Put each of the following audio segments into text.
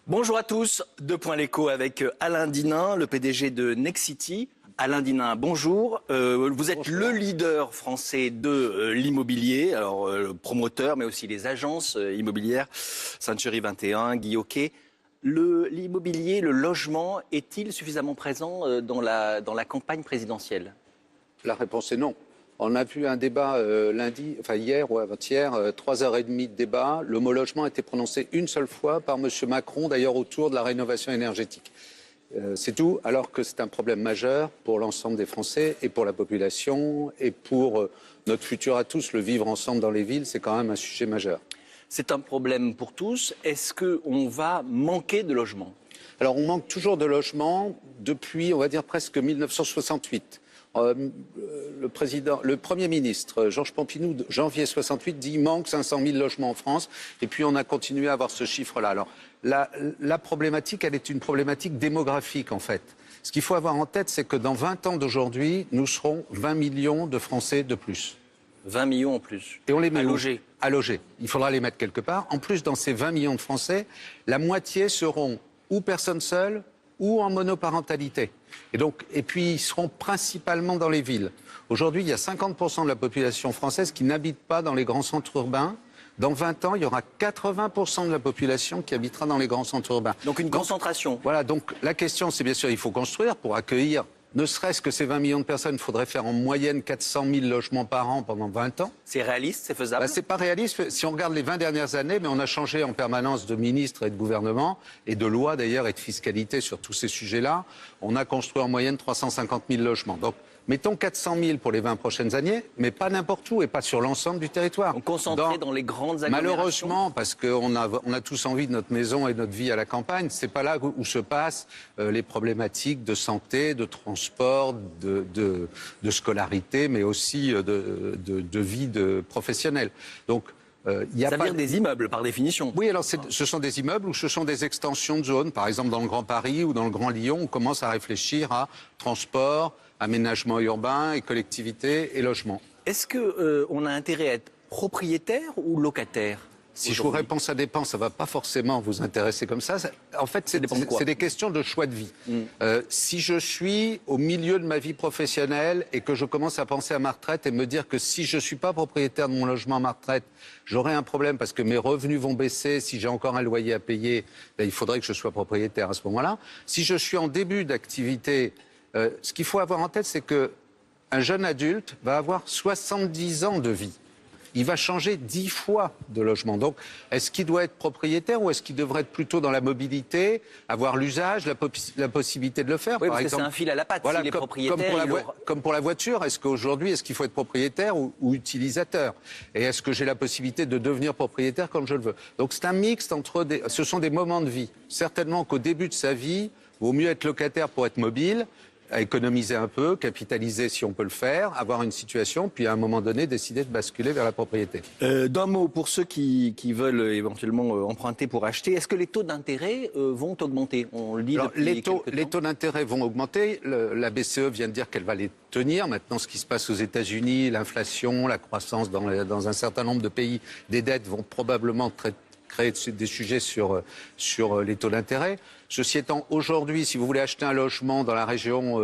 Bonjour à tous, Deux Points l'écho avec Alain Dinin, le PDG de Nexity. Alain Dinin, bonjour. Vous êtes le leader français de l'immobilier, alors le promoteur, mais aussi les agences immobilières, Century 21, Guy Hockey. L'immobilier, le logement, est-il suffisamment présent dans la campagne présidentielle? La réponse est non. On a vu un débat hier ou avant-hier, 3h30 de débat. Le mot logement a été prononcé une seule fois par M. Macron, d'ailleurs autour de la rénovation énergétique. C'est tout, alors que c'est un problème majeur pour l'ensemble des Français et pour la population et pour notre futur à tous. Le vivre ensemble dans les villes, c'est quand même un sujet majeur. C'est un problème pour tous. Est-ce qu'on va manquer de logements? Alors on manque toujours de logements depuis, on va dire, presque 1968. Le Premier ministre, Georges Pompidou, janvier 68, dit qu'il manque 500 000 logements en France. Et puis on a continué à avoir ce chiffre-là. Alors la problématique, elle est une problématique démographique en fait. Ce qu'il faut avoir en tête, c'est que dans 20 ans d'aujourd'hui, nous serons 20 millions de Français de plus. 20 millions en plus. Et on les met à loger. À loger. Il faudra les mettre quelque part. En plus, dans ces 20 millions de Français, la moitié seront ou personnes seules ou en monoparentalité. Et puis, ils seront principalement dans les villes. Aujourd'hui, il y a 50% de la population française qui n'habite pas dans les grands centres urbains. Dans 20 ans, il y aura 80% de la population qui habitera dans les grands centres urbains. Donc une concentration. Voilà, donc la question, c'est bien sûr, il faut construire pour accueillir, ne serait-ce que ces 20 millions de personnes, il faudrait faire en moyenne 400 000 logements par an pendant 20 ans. C'est réaliste, c'est faisable? C'est pas réaliste. Si on regarde les 20 dernières années, mais on a changé en permanence de ministre et de gouvernement, et de loi d'ailleurs, et de fiscalité sur tous ces sujets-là. On a construit en moyenne 350 000 logements. Donc, mettons 400 000 pour les 20 prochaines années, mais pas n'importe où et pas sur l'ensemble du territoire. Donc concentré dans les grandes agglomérations. Malheureusement, parce qu'on a tous envie de notre maison et de notre vie à la campagne, c'est pas là où se passent les problématiques de santé, de transport, de scolarité, mais aussi de vie professionnelle. Donc, ça veut dire des immeubles, par définition. Oui, alors ce sont des immeubles ou ce sont des extensions de zones. Par exemple, dans le Grand Paris ou dans le Grand Lyon, on commence à réfléchir à transport, aménagement urbain et collectivité et logement. Est-ce qu'on a intérêt à être propriétaire ou locataire? Si je vous réponds, ça dépend, ça ne va pas forcément vous intéresser comme ça. En fait, c'est des questions de choix de vie. Si je suis au milieu de ma vie professionnelle et que je commence à penser à ma retraite et me dire que si je ne suis pas propriétaire de mon logement à ma retraite, j'aurai un problème parce que mes revenus vont baisser, si j'ai encore un loyer à payer, il faudrait que je sois propriétaire à ce moment-là. Si je suis en début d'activité, ce qu'il faut avoir en tête, c'est qu'un jeune adulte va avoir 70 ans de vie. Il va changer 10 fois de logement. Donc, est-ce qu'il doit être propriétaire ou est-ce qu'il devrait être plutôt dans la mobilité, avoir l'usage, la possibilité de le faire? Oui, par exemple, c'est un fil à la patte. Voilà, s'il est propriétaire, comme pour la voiture, est-ce qu'aujourd'hui, est-ce qu'il faut être propriétaire ou utilisateur? Et est-ce que j'ai la possibilité de devenir propriétaire quand je le veux? Donc, c'est un mixte entre ce sont des moments de vie. Certainement qu'au début de sa vie, il vaut mieux être locataire pour être mobile, à économiser un peu, capitaliser si on peut le faire, avoir une situation, puis à un moment donné, décider de basculer vers la propriété. D'un mot, pour ceux qui veulent éventuellement emprunter pour acheter, est-ce que les taux d'intérêt vont augmenter? On le dit depuis les taux d'intérêt vont augmenter. La BCE vient de dire qu'elle va les tenir. Maintenant, ce qui se passe aux États-Unis, l'inflation, la croissance dans un certain nombre de pays, des dettes vont probablement créer des sujets sur les taux d'intérêt. Ceci étant, aujourd'hui, si vous voulez acheter un logement dans la région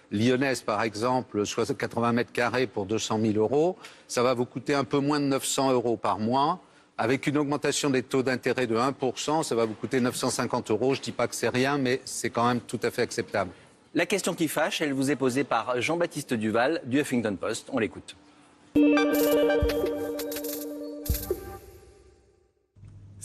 lyonnaise, par exemple, 80 mètres carrés pour 200 000 euros, ça va vous coûter un peu moins de 900 euros par mois. Avec une augmentation des taux d'intérêt de 1%, ça va vous coûter 950 euros. Je ne dis pas que c'est rien, mais c'est quand même tout à fait acceptable. La question qui fâche, elle vous est posée par Jean-Baptiste Duval du Huffington Post. On l'écoute.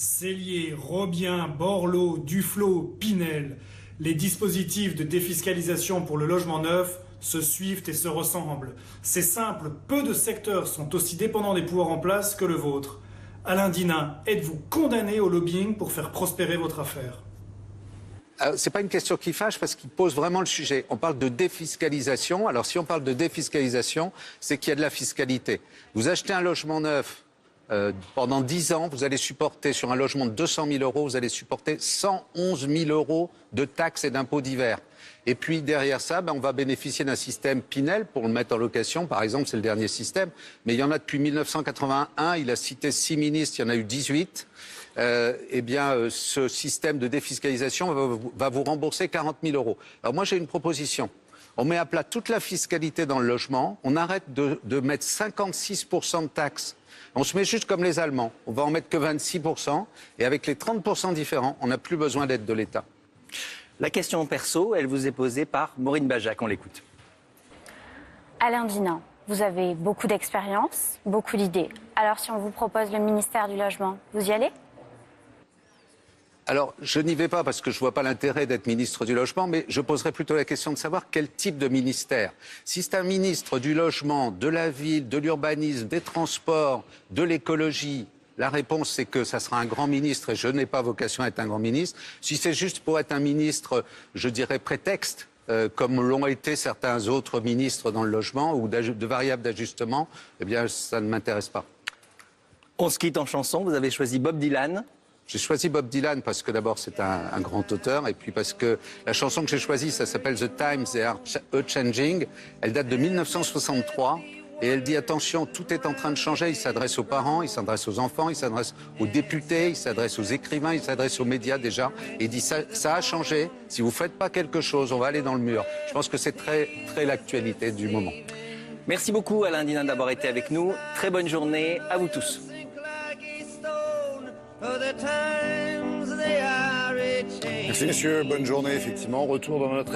Cellier, Robien, Borloo, Duflot, Pinel, les dispositifs de défiscalisation pour le logement neuf se suivent et se ressemblent. C'est simple, peu de secteurs sont aussi dépendants des pouvoirs en place que le vôtre. Alain Dinin, êtes-vous condamné au lobbying pour faire prospérer votre affaire? Ce n'est pas une question qui fâche parce qu'il pose vraiment le sujet. On parle de défiscalisation. Alors si on parle de défiscalisation, c'est qu'il y a de la fiscalité. Vous achetez un logement neuf, pendant 10 ans, vous allez supporter, sur un logement de 200 000 euros, vous allez supporter 111 000 euros de taxes et d'impôts divers. Et puis derrière ça, on va bénéficier d'un système Pinel pour le mettre en location. Par exemple, c'est le dernier système. Mais il y en a depuis 1981. Il a cité 6 ministres, il y en a eu 18. eh bien, ce système de défiscalisation va vous rembourser 40 000 euros. Alors moi, j'ai une proposition. On met à plat toute la fiscalité dans le logement, on arrête de mettre 56% de taxes. On se met juste comme les Allemands, on va en mettre que 26%, et avec les 30% différents, on n'a plus besoin d'aide de l'État. La question perso, elle vous est posée par Maureen Bajac, on l'écoute. Alain Dinan, vous avez beaucoup d'expérience, beaucoup d'idées. Alors si on vous propose le ministère du Logement, vous y allez ? Alors, je n'y vais pas parce que je ne vois pas l'intérêt d'être ministre du Logement, mais je poserai plutôt la question de savoir quel type de ministère. Si c'est un ministre du Logement, de la ville, de l'urbanisme, des transports, de l'écologie, la réponse c'est que ça sera un grand ministre et je n'ai pas vocation à être un grand ministre. Si c'est juste pour être un ministre, je dirais prétexte, comme l'ont été certains autres ministres dans le logement ou de variables d'ajustement, eh bien ça ne m'intéresse pas. On se quitte en chanson, vous avez choisi Bob Dylan. J'ai choisi Bob Dylan parce que d'abord c'est un grand auteur et puis parce que la chanson que j'ai choisie, ça s'appelle The Times They Are A-Changing. Elle date de 1963 et elle dit attention, tout est en train de changer. Il s'adresse aux parents, il s'adresse aux enfants, il s'adresse aux députés, il s'adresse aux écrivains, il s'adresse aux médias déjà. Et il dit ça a changé. Si vous ne faites pas quelque chose, on va aller dans le mur. Je pense que c'est très l'actualité du moment. Merci beaucoup Alain Dinan d'avoir été avec nous. Très bonne journée à vous tous. Merci messieurs, bonne journée effectivement. Retour dans notre